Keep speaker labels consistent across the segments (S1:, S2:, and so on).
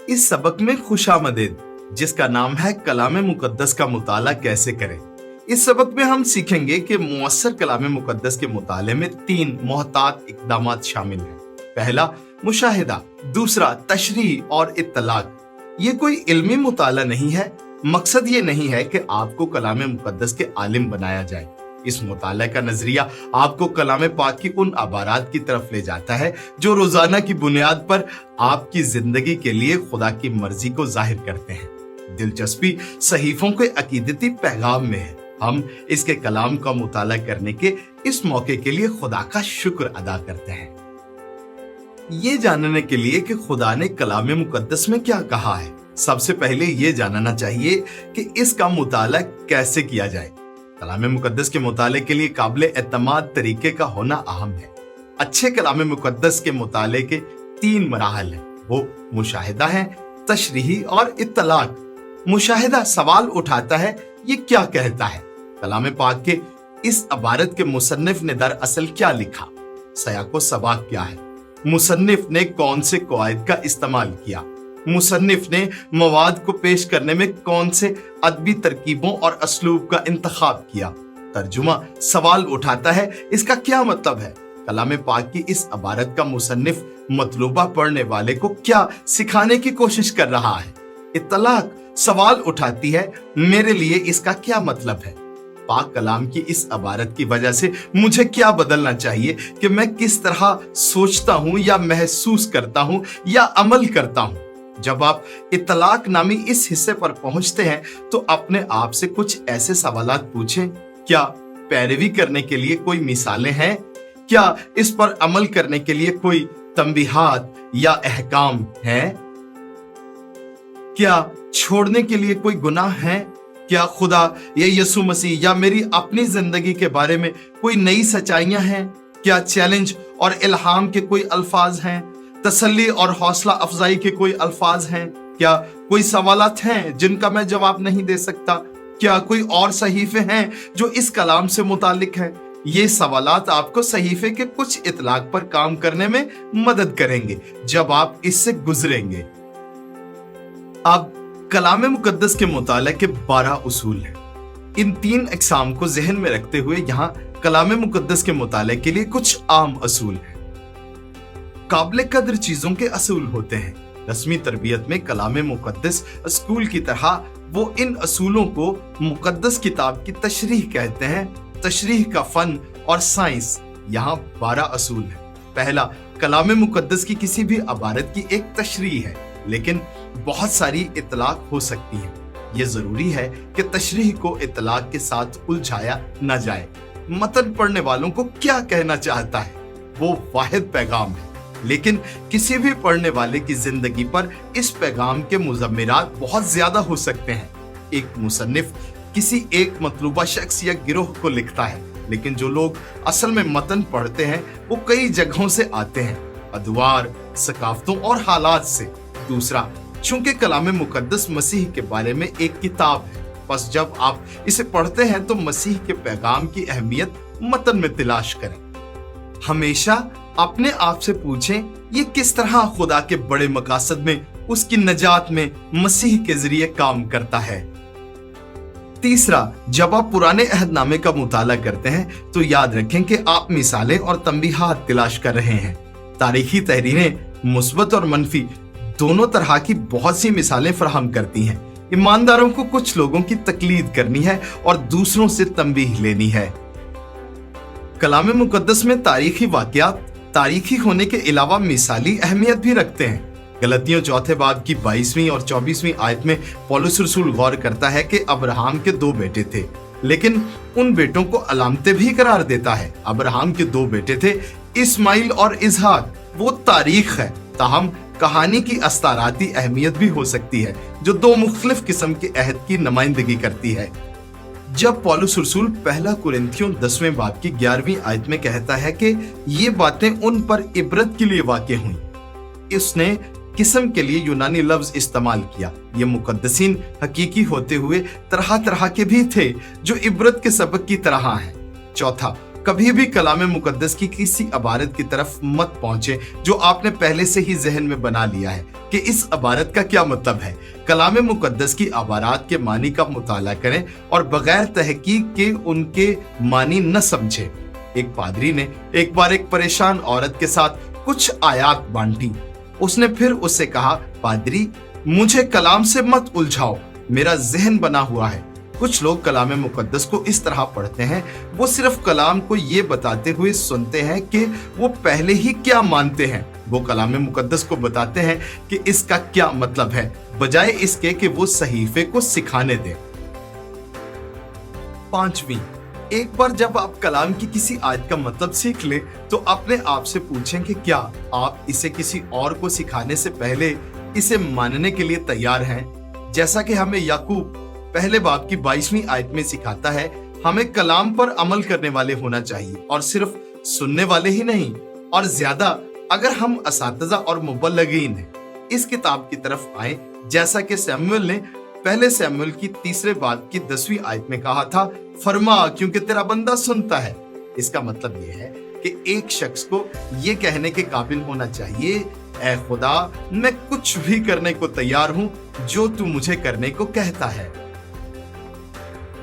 S1: इस सबक में खुशामदीद, जिसका नाम है कलाम मुकद्दस का मुताला कैसे करें। इस सबक में हम सीखेंगे कि मुअस्सर कलाम मुकद्दस के मुताले में 3 मोहतात इक़दामात शामिल हैं। पहला मुशाहिदा, दूसरा तशरीह और इत्तलाक। ये कोई इल्मी मुताला नहीं है। मकसद ये नहीं है कि आपको कलाम मुकद्दस के आलिम बनाया जाए। इस मुताला का नजरिया आपको कलाम पाक की उन अबारात की तरफ ले जाता है जो रोजाना की बुनियाद पर आपकी जिंदगी के लिए खुदा की मर्जी को जाहिर करते हैं। दिलचस्पी सहीफों के अकीदती पैगाम में है। हम इसके कलाम का मुताला करने के इस मौके के लिए खुदा का शुक्र अदा करते हैं। ये जानने के लिए कि खुदा ने कलाम मुकद्दस में क्या कहा है, सबसे पहले ये जानना चाहिए कि इसका मुताला कैसे किया जाए। कलाम मुकद्दस के मुताले के लिए काबिल एतमाद तरीके का होना अहम है। अच्छे कलाम मुकद्दस के मुताले के 3 मराहल हैं। वो मुशाहिदा है, तशरीही और इत्तलाक। मुशाहिदा सवाल उठाता है, ये क्या कहता है। कलाम पाक के इस इबारत के मुसन्निफ ने दरअसल क्या लिखा, सयाको सबाक क्या है, मुसन्निफ ने कौन से कवायद का इस्तेमाल किया, मुसन्निफ ने मवाद को पेश करने में कौन से अदबी तरकीबों और असलूब का इंतखाब किया। तर्जुमा सवाल उठाता है, इसका क्या मतलब है। कलाम पाक की इस इबारत का मुसन्निफ मतलूबा पढ़ने वाले को क्या सिखाने की कोशिश कर रहा है। इत्तलाक सवाल उठाती है, मेरे लिए इसका क्या मतलब है। पाक कलाम की इस इबारत की वजह से मुझे क्या बदलना चाहिए कि मैं किस तरह सोचता हूं या महसूस करता हूं या अमल करता हूं। जब आप इत्तलाक नामी इस हिस्से पर पहुंचते हैं तो अपने आप से कुछ ऐसे सवालात पूछें, क्या पैरवी करने के लिए कोई मिसालें हैं, क्या इस पर अमल करने के लिए कोई तंबीहात या अहकाम हैं, क्या छोड़ने के लिए कोई गुनाह है, क्या खुदा या यीशु मसीह या मेरी अपनी जिंदगी के बारे में कोई नई सच्चाइयां हैं, क्या चैलेंज और इल्हाम के कोई अल्फाज हैं, तसल्ली और हौसला अफजाई के कोई अल्फाज हैं, क्या कोई सवालात हैं जिनका मैं जवाब नहीं दे सकता, क्या कोई और सहीफे हैं जो इस कलाम से मुतालिक हैं। ये सवालात आपको सहीफे के कुछ इतलाक पर काम करने में मदद करेंगे जब आप इससे गुजरेंगे। अब कलाम मुकद्दस के मुताले के 12 उसूल हैं। इन 3 अक़साम को ज़हन में रखते हुए यहाँ कलाम मुकद्दस के मुताले के लिए कुछ आम असूल हैं। काबिल कदर चीजों के असूल होते हैं। रस्मी तरबियत में कलाम मुकद्दस स्कूल की तरह वो इन असूलों को मुकद्दस किताब की तशरीह कहते हैं। तशरीह का फन और साइंस। यहाँ 12 असूल हैं। पहला, कलाम मुकद्दस की किसी भी इबारत की एक तशरीह है, लेकिन बहुत सारी इतलाक हो सकती है। ये जरूरी है कि तशरीह को इतलाक के साथ उलझाया न जाए। मतन पढ़ने वालों को क्या कहना चाहता है वो वाहिद पैगाम है, लेकिन किसी भी पढ़ने वाले की जिंदगी पर इस पैगाम के मुज़म्मिरात बहुत ज्यादा हो सकते हैं। एक मुसन्निफ किसी एक मतलूबा शख्स या गिरोह को लिखता है, लेकिन जो लोग असल में मतन पढ़ते हैं वो कई जगहों से आते हैं, अदवार, सकाफतों और हालात से। दूसरा, चूंकि कलाम मुकद्दस मसीह के बारे में एक किताब है, बस जब आप इसे पढ़ते हैं तो मसीह के पैगाम की अहमियत मतन में तलाश करें। हमेशा अपने आप से पूछें, ये किस तरह खुदा के बड़े मकासद में, उसकी नजात में मसीह के जरिए काम करता है। तीसरा, जब आप पुराने अहदनामे का मुताला करते हैं तो याद रखें कि आप मिसालें और तंबीहात तलाश कर रहे हैं। तारीखी तहरीरें मुस्बत और मनफी दोनों तरह की बहुत सी मिसालें फराहम करती हैं। ईमानदारों को कुछ लोगों की तकलीद करनी है और दूसरों से तंबीह लेनी है। कलाम मुकद्दस में तारीखी वाक़यात तारीखी होने के अलावा मिसाली अहमियत भी रखते हैं। गलतियों 4 बाब की 22वीं और 24वीं आयत में पौलुस रसूल गौर करता है कि अब्राहम के 2 बेटे थे, लेकिन उन बेटों को अलामतें भी करार देता है। अब्राहम के 2 बेटे थे, इस्माइल और इसहाक। वो तारीख है, ताहम कहानी की अस्ताराती अहमियत भी हो सकती है जो 2 मुख्तलिफ किस्म के अहद की नुमाइंदगी करती है। जब पौलुस रसूल पहला कुरिन्थियों 10वें बाब की 11वीं आयत में कहता है कि ये बातें उन पर इबरत के लिए वाक़े हुई, उसने किस्म के लिए यूनानी लफ्ज इस्तेमाल किया। ये मुकद्दसीन हकीकी होते हुए तरह तरह के भी थे जो इबरत के सबक की तरह हैं। चौथा, कभी भी कलाम मुकद्दस की किसी इबारत की तरफ मत पहुंचे जो आपने पहले से ही जहन में बना लिया है कि इस इबारत का क्या मतलब है। कलाम मुकद्दस की इबारत के मानी का मुताला करें और बगैर तहकीक के उनके मानी न समझे। एक पादरी ने एक बार एक परेशान औरत के साथ कुछ आयात बांटी। उसने फिर उससे कहा, पादरी, मुझे कलाम से मत उलझाओ, मेरा जहन बना हुआ है। कुछ लोग कलाम मुकद्दस को इस तरह पढ़ते हैं, वो सिर्फ कलाम को ये बताते हुए सुनते हैं कि वो पहले ही क्या मानते हैं। वो कलाम मुकद्दस को बताते हैं कि इसका क्या मतलब है, बजाय इसके कि वो सहीफे को सिखाने दें। 5वीं, एक बार जब आप कलाम की किसी आयत का मतलब सीख लें तो अपने आप से पूछें कि क्या आप इसे किसी और को सिखाने से पहले इसे मानने के लिए तैयार हैं। जैसा कि हमें याकूब पहले बाब की 22वीं आयत में सिखाता है, हमें कलाम पर अमल करने वाले होना चाहिए और सिर्फ सुनने वाले ही नहीं। और ज्यादा अगर हम असातिज़ा और मुबल्लिगीन हैं इस किताब की तरफ आए, जैसा कि सैमुएल ने पहले सैमुएल की 3 बाब की 10वीं आयत में कहा था, फरमा क्योंकि तेरा बंदा सुनता है। इसका मतलब यह है कि एक शख्स को यह कहने के काबिल होना चाहिए, ऐ खुदा, मैं कुछ भी करने को तैयार हूं जो तू मुझे करने को कहता है।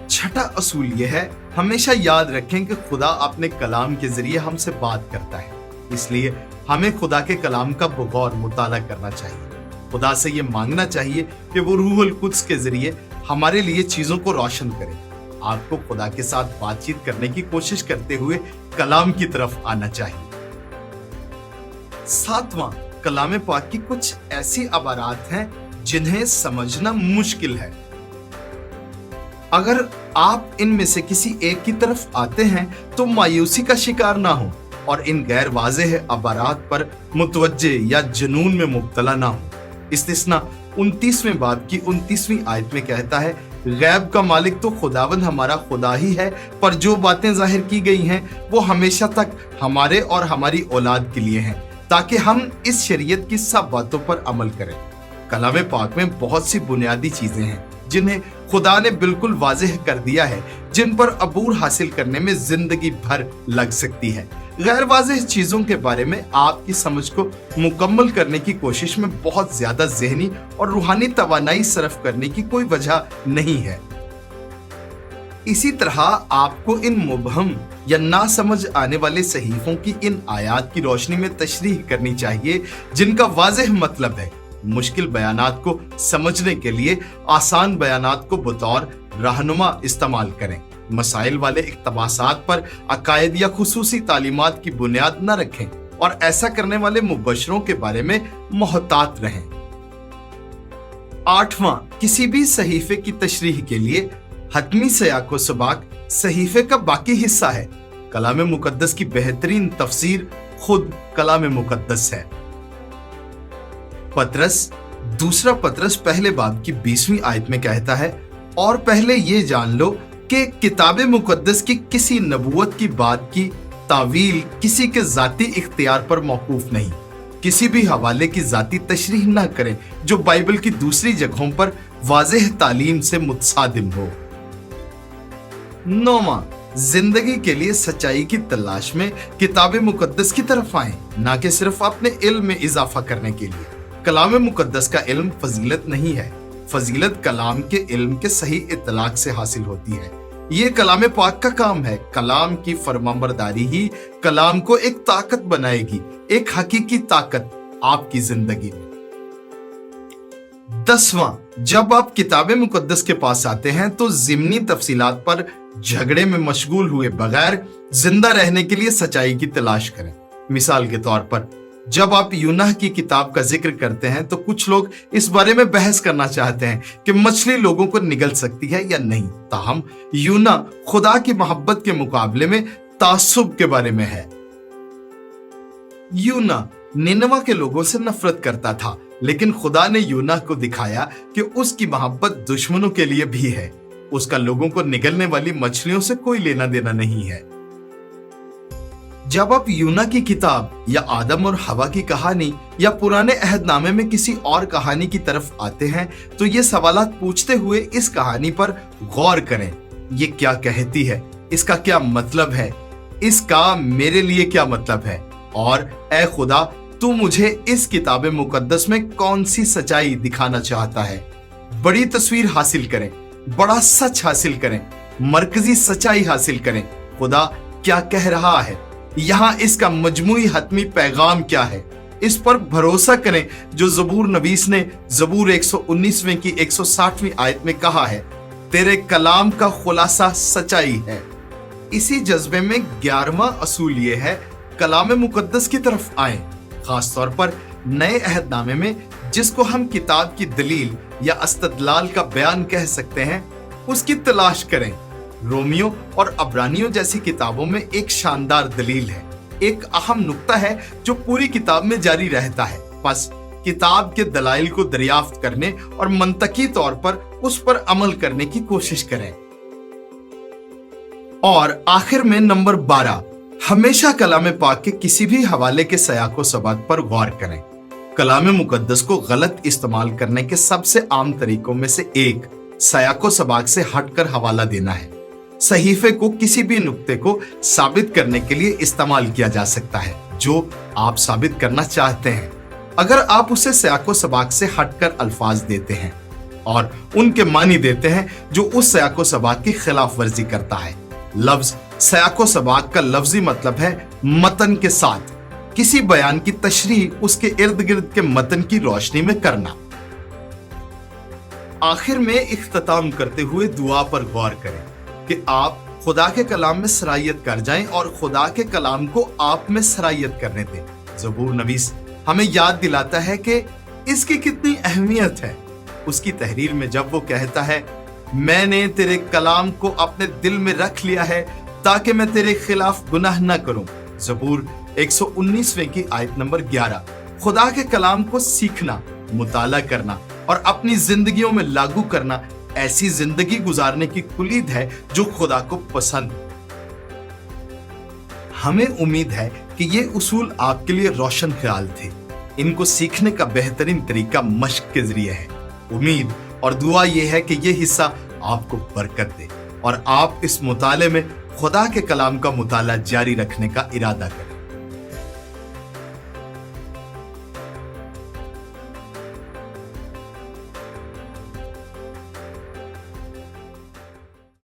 S1: छठा असूल यह है, हमेशा याद रखें कि खुदा अपने कलाम के जरिए हमसे बात करता है, इसलिए हमें खुदा के कलाम का बगौर मुताला करना चाहिए। खुदा से ये मांगना चाहिए कि वो रूहुल कुद्स के जरिए हमारे लिए चीजों को रोशन करे। आपको खुदा के साथ बातचीत करने की कोशिश करते हुए कलाम की तरफ आना चाहिए। 7वां, कलाम पाक की कुछ ऐसी इबारत हैं जिन्हें समझना मुश्किल है। अगर आप इनमें से किसी एक की तरफ आते हैं तो मायूसी का शिकार ना हो और इन गैर वाज़ेह इबारत पर मुतवज्जे या जुनून में मुब्तला ना हो। इस्तिस्ना 29वें बाब की 29वीं आयत में कहता है, गैब का मालिक तो खुदावंद हमारा खुदा ही है, पर जो बातें जाहिर की गई हैं वो हमेशा तक हमारे और हमारी औलाद के लिए हैं, ताकि हम इस शरीयत की सब बातों पर अमल करें। कलाम पाक में बहुत सी बुनियादी चीजें हैं जिन्हें खुदा ने बिल्कुल वाज़ेह कर दिया है, जिन पर अबूर हासिल करने में जिंदगी भर लग सकती है। गैर वाज़ेह चीजों के बारे में आपकी समझ को मुकम्मल करने की कोशिश में बहुत ज्यादा ज़हनी और रूहानी तवानाई सरफ करने की कोई वजह नहीं है। इसी तरह आपको इन मुबहम या ना समझ आने वाले सहीफों की इन आयात की रोशनी में तशरीह करनी चाहिए जिनका वाज़ेह मतलब है। मुश्किल बयानात को समझने के लिए आसान बयानात को बतौर रहनुमा इस्तेमाल करें। मसाइल वाले इक्तबासात पर अकायद या खुसूसी तालीमात की बुनियाद न रखें और ऐसा करने वाले मुबशरों के बारे में मोहतात रहें। 8वां, किसी भी सहीफे की तशरीह के लिए हतमी सयाक व सबाक सहीफे का बाकी हिस्सा है। कलाम मुकद्दस की बेहतरीन तफसीर खुद कलाम मुकद्दस है। पतरस, दूसरा पतरस पहले बाब की 20वीं आयत में कहता है, और पहले ये जान लो कि किताब मुकद्दस की किसी नबूवत की बात की तावील किसी के जाती इख्तियार पर मौकूफ नहीं। किसी भी हवाले की जाती तशरीह न करें जो बाइबल की दूसरी जगहों पर वाज़ेह तालीम से मुतसादिम हो। 9वां, जिंदगी के लिए सच्चाई की तलाश में किताब मुकद्दस की तरफ आएं, ना कि सिर्फ अपने इल्म में इजाफा करने के लिए। कलाम मुकद्दस का इल्म फजीलत नहीं है, फजीलत कलाम के इल्म के सही इतलाक से हासिल होती है। ये कलाम पाक का काम है। कलाम की फरमाबरदारी ही कलाम को एक ताकत बनाएगी, एक हकीकी ताकत आपकी जिंदगी में। 10वां, जब आप किताब मुकद्दस के पास आते हैं तो ज़िमनी तफसीलात पर झगड़े में मशगूल हुए बगैर जिंदा रहने के लिए सच्चाई की तलाश करें। मिसाल के तौर पर जब आप यूनाह की किताब का जिक्र करते हैं तो कुछ लोग इस बारे में बहस करना चाहते हैं कि मछली लोगों को निगल सकती है या नहीं। ताहम यूनाह खुदा की मोहब्बत के मुकाबले में तासुब के बारे में है। यूनाह निनवा के लोगों से नफरत करता था, लेकिन खुदा ने यूनाह को दिखाया कि उसकी मोहब्बत दुश्मनों के लिए भी है। उसका लोगों को निगलने वाली मछलियों से कोई लेना देना नहीं है। जब आप यूनाह की किताब या आदम और हवा की कहानी या पुराने अहदनामे में किसी और कहानी की तरफ आते हैं तो ये सवालात पूछते हुए इस कहानी पर गौर करें। ये क्या कहती है, इसका क्या मतलब है, इसका मेरे लिए क्या मतलब है, और ए खुदा तू मुझे इस किताब मुकद्दस में कौन सी सच्चाई दिखाना चाहता है। बड़ी तस्वीर हासिल करें, बड़ा सच हासिल करें, मरकजी सच्चाई हासिल करें। खुदा क्या कह रहा है यहाँ, इसका मजमूई हतमी पैगाम क्या है, इस पर भरोसा करें जो जबूर नवीस ने जबूर 119वें की 160वीं आयत में कहा है, तेरे कलाम का खुलासा सच्चाई है। इसी जज्बे में 11वां असूल ये है, कलाम मुकद्दस की तरफ आएं, खास तौर पर नए अहदनामे में, जिसको हम किताब की दलील या अस्तदलाल का बयान कह सकते हैं, उसकी तलाश करें। रोमियो और अब्रानियों जैसी किताबों में एक शानदार दलील है, एक अहम नुक्ता है जो पूरी किताब में जारी रहता है। बस किताब के दलाइल को दरियाफ्त करने और मंतकी तौर पर उस पर अमल करने की कोशिश करें। और आखिर में नंबर 12, हमेशा कलाम पाक के किसी भी हवाले के सयाको सबाक पर गौर करें। कलाम मुकद्दस को गलत इस्तेमाल करने के सबसे आम तरीकों में से एक सयाको सबाक से हटकर हवाला देना है। सहीफे को किसी भी नुक्ते को साबित करने के लिए इस्तेमाल किया जा सकता है जो आप साबित करना चाहते हैं। अगर आप उसे सयाको सबाक से हटकर अल्फाज देते हैं और उनके मानी देते हैं जो उस सयाको सबाक की खिलाफ वर्जी करता है। लफ्ज सयाको सबाक का लफ्जी मतलब है मतन के साथ किसी बयान की तशरीह उसके इर्द गिर्द के मतन की रोशनी में करना। आखिर में इख्तिताम करते हुए दुआ पर गौर करें कि आप खुदा के कलाम में सराहियत कर जाएं और खुदा के कलाम को आप में सराहियत करने दें। जबूर नवीस हमें याद दिलाता है कि इसकी कितनी अहमियत है। उसकी तहरीर में जब वो कहता है, मैंने तेरे कलाम को अपने दिल में रख लिया है ताकि मैं तेरे खिलाफ गुनाह न करूं। जबूर 119वें की आयत नंबर 11। खुदा के कलाम को सीखना, मुताला करना और अपनी जिंदगियों में लागू करना ऐसी जिंदगी गुजारने की कुलीद है जो खुदा को पसंद। हमें उम्मीद है कि ये उसूल आपके लिए रोशन ख्याल थे। इनको सीखने का बेहतरीन तरीका मश्क के जरिए है। उम्मीद और दुआ ये है कि ये हिस्सा आपको बरकत दे और आप इस मुताले में खुदा के कलाम का मुताला जारी रखने का इरादा करें।